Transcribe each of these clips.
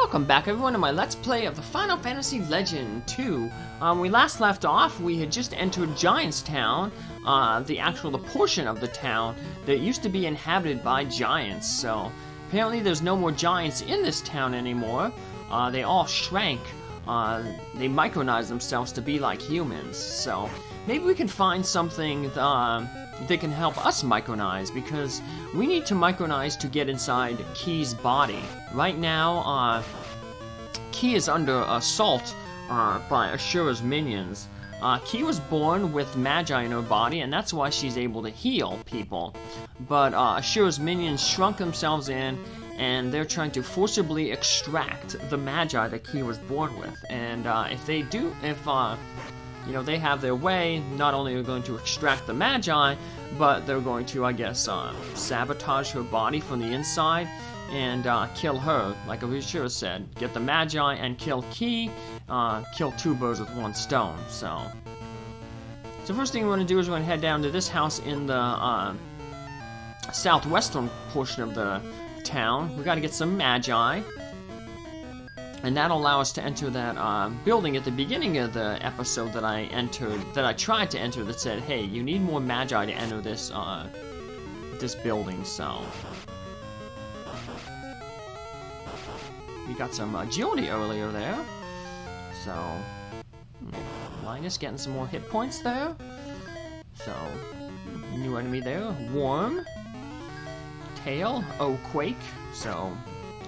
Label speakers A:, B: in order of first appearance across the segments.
A: Welcome back everyone to my Let's Play of the Final Fantasy Legend 2. We last left off, we had just entered Giant's Town, the portion of the town that used to be inhabited by giants. So apparently there's no more giants in this town anymore. They all shrank. They micronized themselves to be like humans. So maybe we can find something that can help us micronize, because we need to micronize to get inside Key's body. Right now, Key is under assault by Ashura's minions. Key was born with magi in her body, and that's why she's able to heal people. But Ashura's minions shrunk themselves in, and they're trying to forcibly extract the magi that Key was born with. And if they they have their way, not only are they going to extract the magi, but they're going to, I guess, sabotage her body from the inside and kill her, like Ashura said. Get the magi and kill Key, kill two birds with one stone. So first thing we want to do is we're going to head down to this house in the southwestern portion of the town. We got to get some magi. And that'll allow us to enter that building at the beginning of the episode that I tried to enter, that said, hey, you need more magi to enter this this building. So we got some agility earlier there. So Linus getting some more hit points there. So new enemy there. Worm. Tail. Oh, Quake. So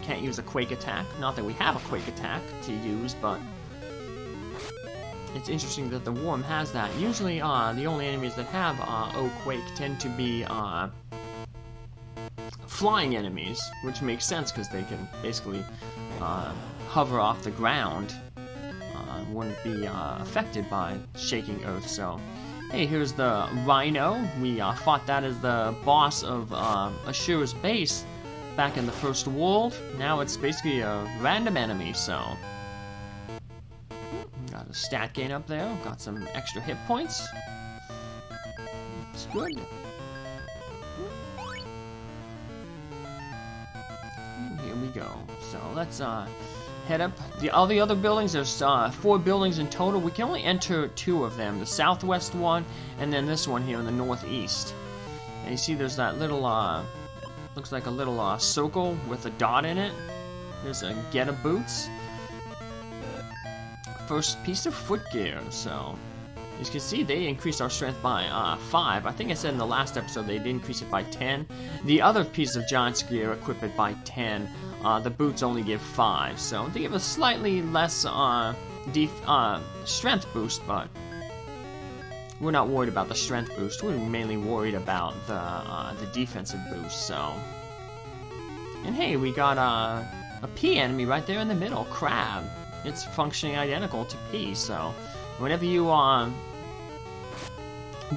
A: can't use a Quake attack. Not that we have a Quake attack to use, but it's interesting that the Worm has that. Usually, the only enemies that have Quake tend to be flying enemies, which makes sense because they can basically hover off the ground. Wouldn't be affected by shaking Earth. So, hey, here's the Rhino. We fought that as the boss of Ashura's base back in the first world. Now it's basically a random enemy, so got a stat gain up there, got some extra hit points. It's good. Here we go. So let's head up. All the other buildings, there's 4 buildings in total. We can only enter 2 of them, the southwest one and then this one here in the northeast. And you see there's that little looks like a little circle with a dot in it. There's a get a boots. First piece of footgear. So as you can see, they increased our strength by 5. I think I said in the last episode they did increase it by 10. The other piece of giant's gear equip it by 10. The boots only give 5. So they give a slightly less strength boost, but we're not worried about the strength boost. We're mainly worried about the defensive boost. So, and hey, we got a P enemy right there in the middle, Crab. It's functioning identical to P. So, whenever you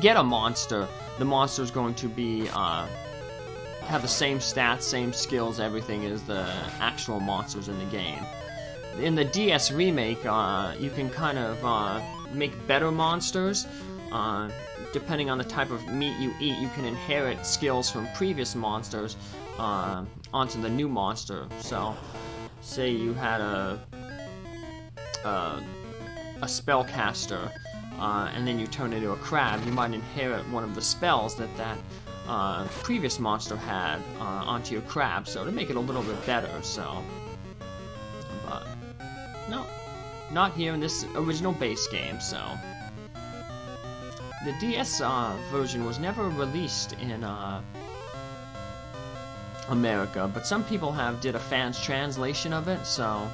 A: get a monster, the monster is going to be have the same stats, same skills, everything as the actual monsters in the game. In the DS remake, you can kind of make better monsters. Depending on the type of meat you eat, you can inherit skills from previous monsters onto the new monster. So, say you had a spellcaster, and then you turn into a crab, you might inherit one of the spells that previous monster had onto your crab, so to make it a little bit better. So, but no, not here in this original base game. So. The DS version was never released in America, but some people did a fan's translation of it. So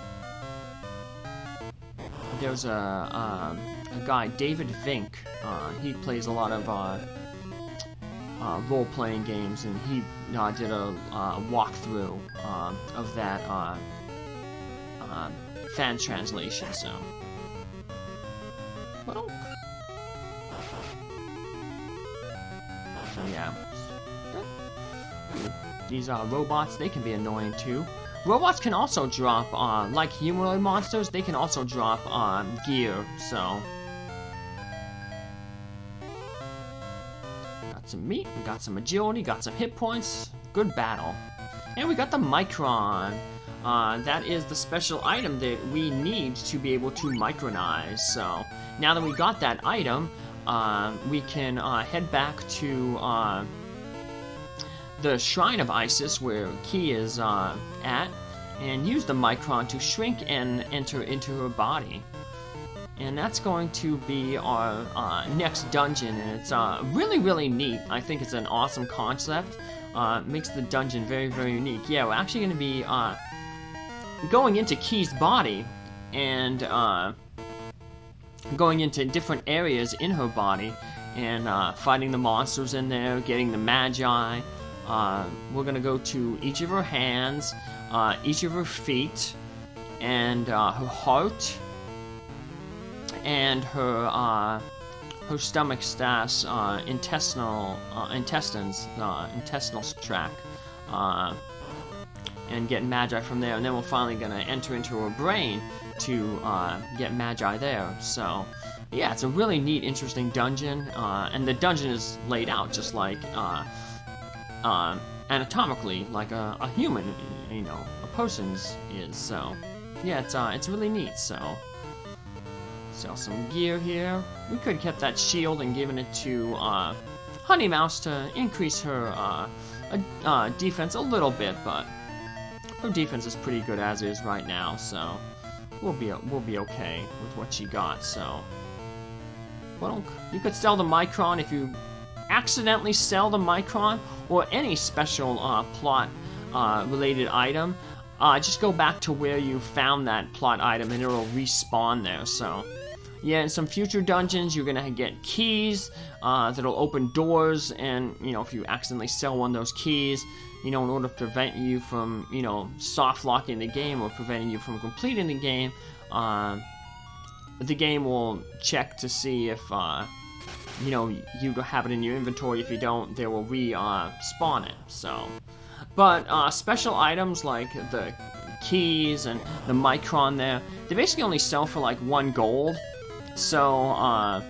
A: there's a guy, David Vink. He plays a lot of role-playing games, and he did a walkthrough of that fan translation. So. Well. So yeah, these robots, they can be annoying too. Robots can also drop, like humanoid monsters, they can also drop gear, so. Got some meat, we got some agility, got some hit points, good battle. And we got the Micron. that is the special item that we need to be able to micronize. So now that we got that item, we can head back to the Shrine of Isis, where Key is at, and use the Micron to shrink and enter into her body. And that's going to be our next dungeon, and it's really, really neat. I think it's an awesome concept. Makes the dungeon very, very unique. Yeah, we're actually going to be going into Key's body and going into different areas in her body and fighting the monsters in there, getting the magi. We're going to go to each of her hands, each of her feet, and her heart, and her stomach stash, intestinal tract, and get magi from there. And then we're finally gonna enter into her brain to get magi there. So yeah, it's a really neat, interesting dungeon, and the dungeon is laid out just like anatomically like a human, you know, a person's is. So yeah, it's really neat. So sell some gear here. We could have kept that shield and given it to Honey Mouse to increase her defense a little bit, but her defense is pretty good as is right now, so we'll be okay with what she got. So, well, you could sell the Micron if you accidentally sell the Micron or any special plot related item. Just go back to where you found that plot item and it'll respawn there. So yeah, in some future dungeons, you're gonna get keys that'll open doors, and you know, if you accidentally sell one of those keys, you know, in order to prevent you from, you know, soft locking the game or preventing you from completing the game will check to see if you know, you have it in your inventory. If you don't, they will spawn it. So, but special items like the keys and the Micron there, they basically only sell for like 1 gold. So,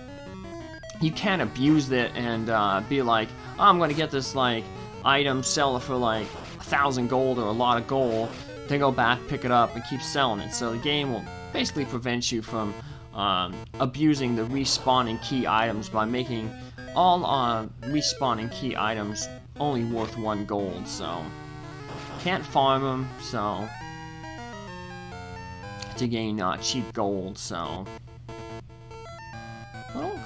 A: you can't abuse it and be like, oh, I'm gonna get this like item, sell it for like 1,000 gold or a lot of gold, then go back, pick it up, and keep selling it. So the game will basically prevent you from abusing the respawning key items by making all respawning key items only worth 1 gold. So can't farm them, so to gain cheap gold. So, well,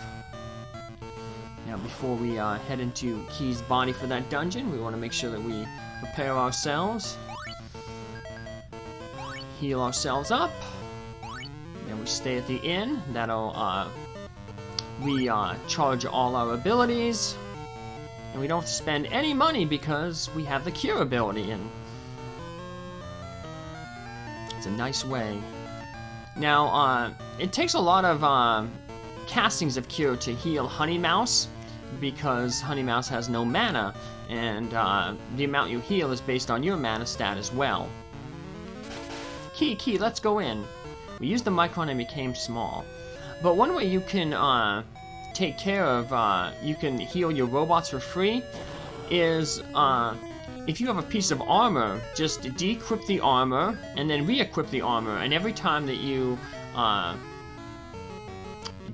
A: now before we head into Key's body for that dungeon, we want to make sure that we prepare ourselves, heal ourselves up. Then we stay at the inn. That'll recharge all our abilities, and we don't have to spend any money because we have the cure ability, and it's a nice way. Now, it takes a lot of castings of cure to heal Honey Mouse, because Honey Mouse has no mana, and the amount you heal is based on your mana stat as well. Key, let's go in. We used the Micron and became small. But one way you can take care of, you can heal your robots for free, is if you have a piece of armor, just decrypt the armor and then re-equip the armor, and every time that you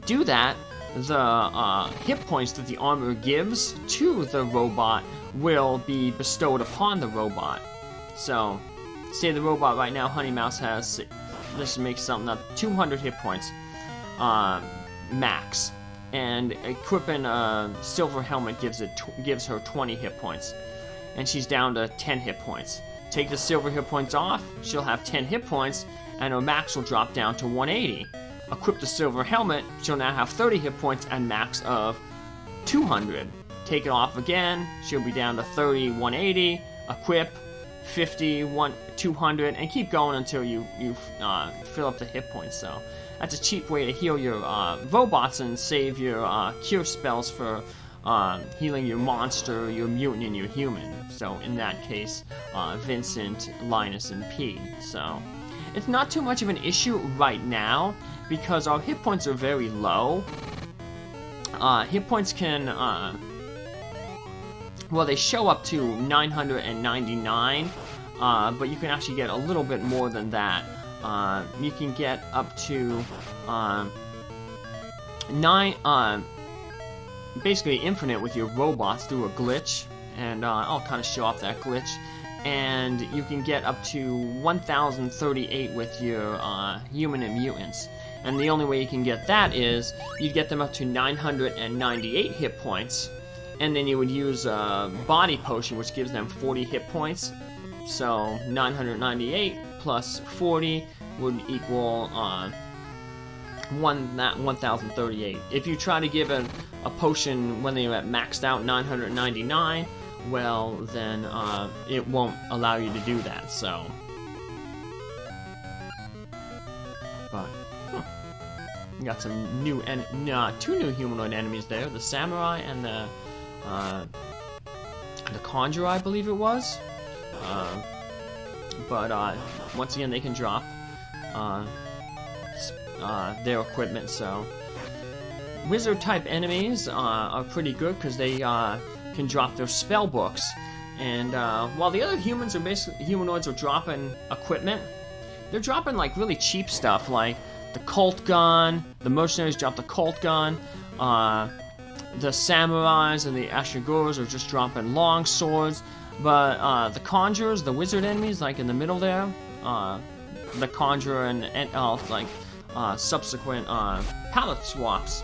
A: do that, the hit points that the armor gives to the robot will be bestowed upon the robot. So, say the robot right now, Honey Mouse has, let's make something up, 200 hit points max, and equipping a silver helmet gives her 20 hit points, and she's down to 10 hit points. Take the silver hit points off, she'll have 10 hit points, and her max will drop down to 180. Equip the silver helmet, she'll now have 30 hit points and max of 200. Take it off again, she'll be down to 30, 180. Equip, 50, 200, and keep going until you fill up the hit points. So that's a cheap way to heal your robots and save your cure spells for healing your monster, your mutant, and your human. So in that case, Vincent, Linus, and P. So it's not too much of an issue right now because our hit points are very low. Hit points can, well, they show up to 999 but you can actually get a little bit more than that. You can get up to 9, basically infinite with your robots through a glitch, and I'll kind of show off that glitch. And you can get up to 1038 with your human and mutants. And the only way you can get that is you'd get them up to 998 hit points, and then you would use a body potion, which gives them 40 hit points. So 998 plus 40 would equal 1038. If you try to give a potion when they're at maxed out 999, well, then it won't allow you to do that. So, but you got some new two new humanoid enemies there: the samurai and the conjurer, I believe it was. But once again, they can drop their equipment. So, wizard type enemies are pretty good because they can drop their spell books, and while the other humanoids are dropping equipment, they're dropping like really cheap stuff like the Colt gun. The mercenaries drop the Colt gun. The samurais and the Ashuras are just dropping long swords, but the conjurers, the wizard enemies, like in the middle there, the conjurer and subsequent palette swaps.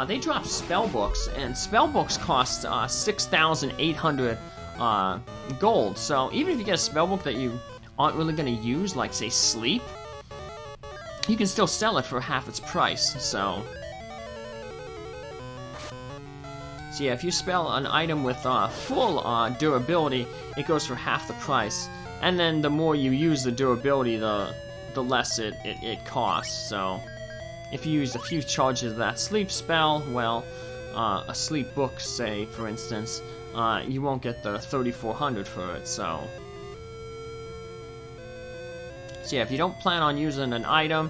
A: They drop spell books, and spell books cost 6,800 gold. So even if you get a spell book that you aren't really going to use, like say sleep, you can still sell it for half its price. So yeah, if you spell an item with full durability, it goes for half the price. And then the more you use the durability, the less it costs. So if you use a few charges of that sleep spell, well, a sleep book, say, for instance, you won't get the 3,400 for it. So yeah, if you don't plan on using an item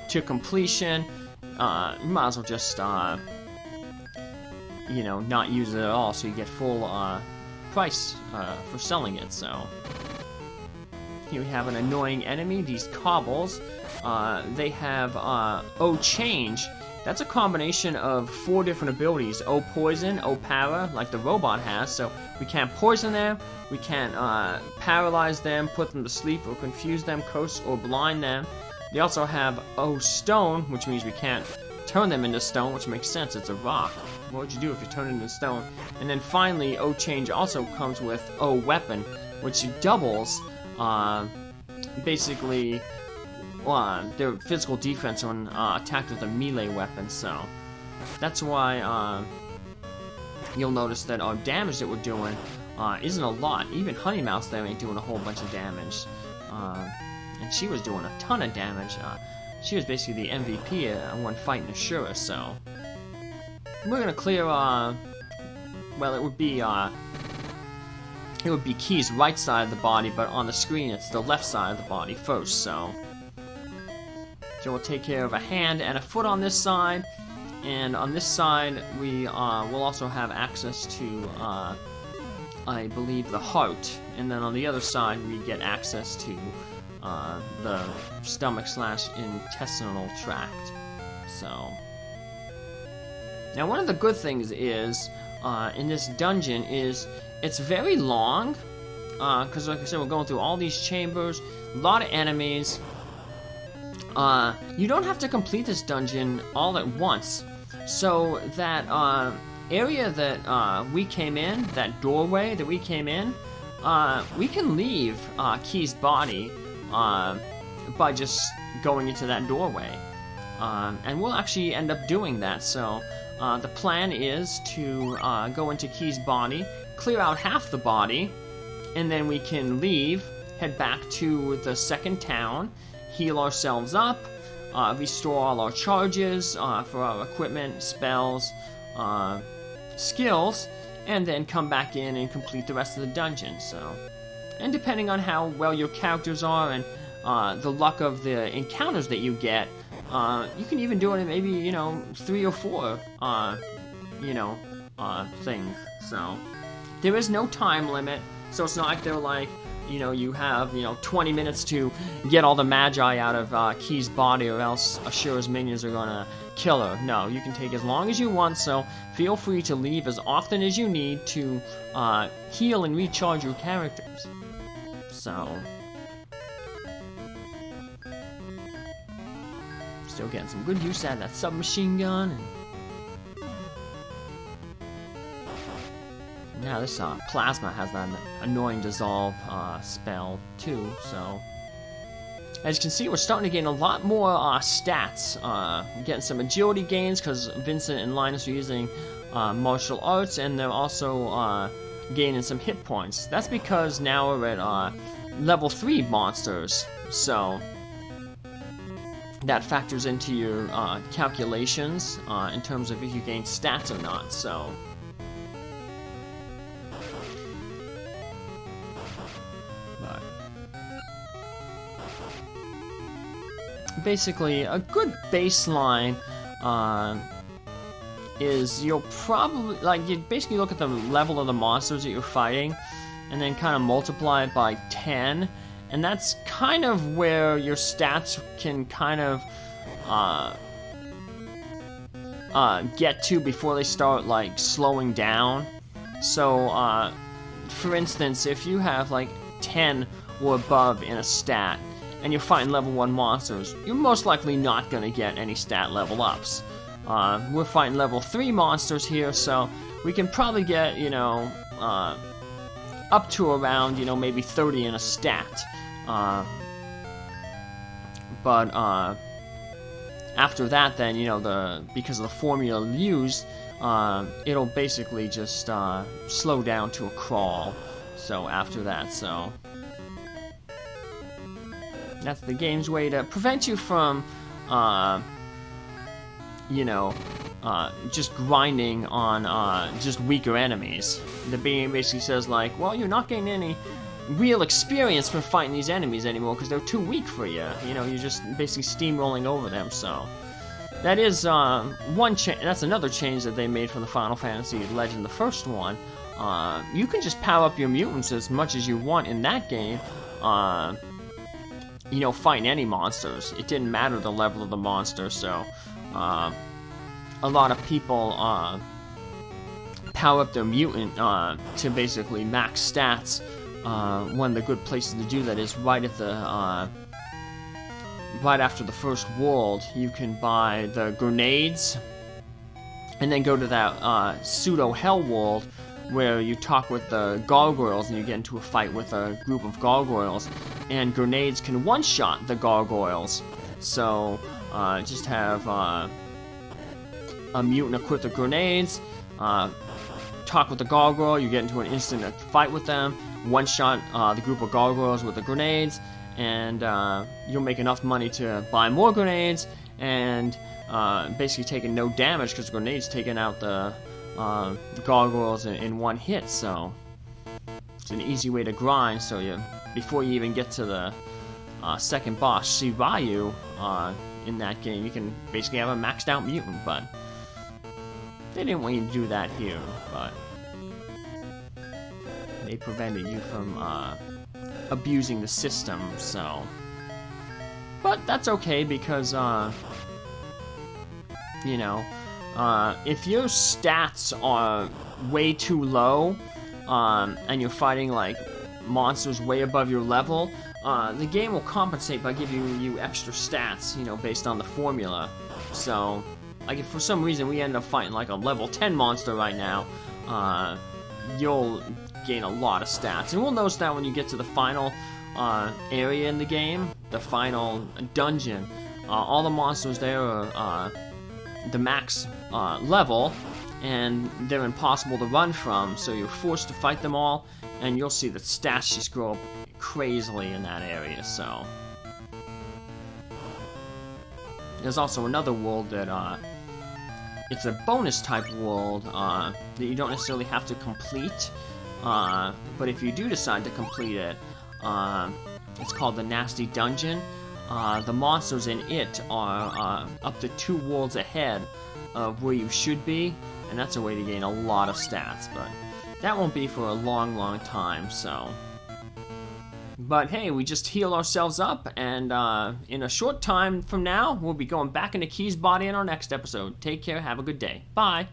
A: to completion, you might as well just not use it at all, so you get full price for selling it. So here we have an annoying enemy, these cobbles. They have O Change. That's a combination of 4 different abilities: O Poison, O Para, like the robot has. So we can't poison them, we can't paralyze them, put them to sleep, or confuse them, curse, or blind them. They also have O Stone, which means we can't turn them into stone, which makes sense, it's a rock. What would you do if you turn it into stone? And then finally, O Change also comes with O Weapon, which doubles basically their physical defense when attacked with a melee weapon. So that's why you'll notice that our damage that we're doing isn't a lot. Even Honey Mouse there ain't doing a whole bunch of damage, and she was doing a ton of damage. She was basically the MVP when fighting Ashura. So we're gonna clear. Well, it would be Key's right side of the body, but on the screen it's the left side of the body first. So we'll take care of a hand and a foot on this side, and on this side we will also have access to I believe the heart, and then on the other side we get access to the stomach/intestinal tract. So now one of the good things is in this dungeon is it's very long, because like I said, we're going through all these chambers, a lot of enemies. You don't have to complete this dungeon all at once. So that area that we came in, that doorway that we came in, we can leave Key's body by just going into that doorway. And we'll actually end up doing that. So the plan is to go into Key's body, clear out half the body, and then we can leave, head back to the second town, heal ourselves up, restore all our charges for our equipment, spells, skills, and then come back in and complete the rest of the dungeon. So, and depending on how well your characters are and the luck of the encounters that you get, you can even do it in maybe 3 or 4 things. So there is no time limit. So it's not like they're like, you know, you have, 20 minutes to get all the magi out of Key's body, or else Ashura's minions are gonna kill her. No, you can take as long as you want, so feel free to leave as often as you need to heal and recharge your characters. So, still getting some good use out of that submachine gun. And yeah, this plasma has that annoying dissolve spell too, so as you can see, we're starting to gain a lot more stats. Getting some agility gains because Vincent and Linus are using martial arts, and they're also gaining some hit points. That's because now we're at level 3 monsters, so that factors into your calculations in terms of if you gain stats or not, so... Basically, a good baseline is you'll probably, like, you basically look at the level of the monsters that you're fighting and then kind of multiply it by 10, and that's kind of where your stats can kind of get to before they start, like, slowing down. So, for instance, if you have, like, 10 or above in a stat, and you're fighting level 1 monsters, you're most likely not going to get any stat level ups. We're fighting level 3 monsters here, so we can probably get, up to around, maybe 30 in a stat. But after that, then, because of the formula used, it'll basically just slow down to a crawl. So after that, so... That's the game's way to prevent you from, just grinding on just weaker enemies. The game basically says, like, well, you're not getting any real experience from fighting these enemies anymore because they're too weak for you. You're just basically steamrolling over them, so... That is that's another change that they made from the Final Fantasy Legend, the first one. You can just power up your mutants as much as you want in that game. Fighting any monsters. It didn't matter the level of the monster, so a lot of people power up their mutant to basically max stats. One of the good places to do that is right at the right after the first world. You can buy the grenades, and then go to that pseudo hell world, where you talk with the gargoyles and you get into a fight with a group of gargoyles, and grenades can one-shot the gargoyles. So just have a mutant equipped with grenades, talk with the gargoyle, you get into an instant fight with them, one-shot the group of gargoyles with the grenades, and you'll make enough money to buy more grenades, and basically taking no damage because grenades taking out the gargoyles in one hit. So it's an easy way to grind. So before you even get to the second boss, Shiryu, in that game, you can basically have a maxed out mutant, but they didn't want you to do that here, but they prevented you from abusing the system, so... But that's okay, because, if your stats are way too low, and you're fighting, like, monsters way above your level, the game will compensate by giving you extra stats, based on the formula. So, like, if for some reason we end up fighting, like, a level 10 monster right now, you'll gain a lot of stats. And we'll notice that when you get to the final area in the game, the final dungeon, all the monsters there are the max level, and they're impossible to run from, so you're forced to fight them all, and you'll see that stats just grow up crazily in that area. So there's also another world that it's a bonus type world that you don't necessarily have to complete, but if you do decide to complete it, it's called the Nasty Dungeon. The monsters in it are up to 2 worlds ahead of where you should be, and that's a way to gain a lot of stats. But That won't be for a long, long time, so. But hey, we just heal ourselves up, and in a short time from now, we'll be going back into Key's body in our next episode. Take care, have a good day. Bye.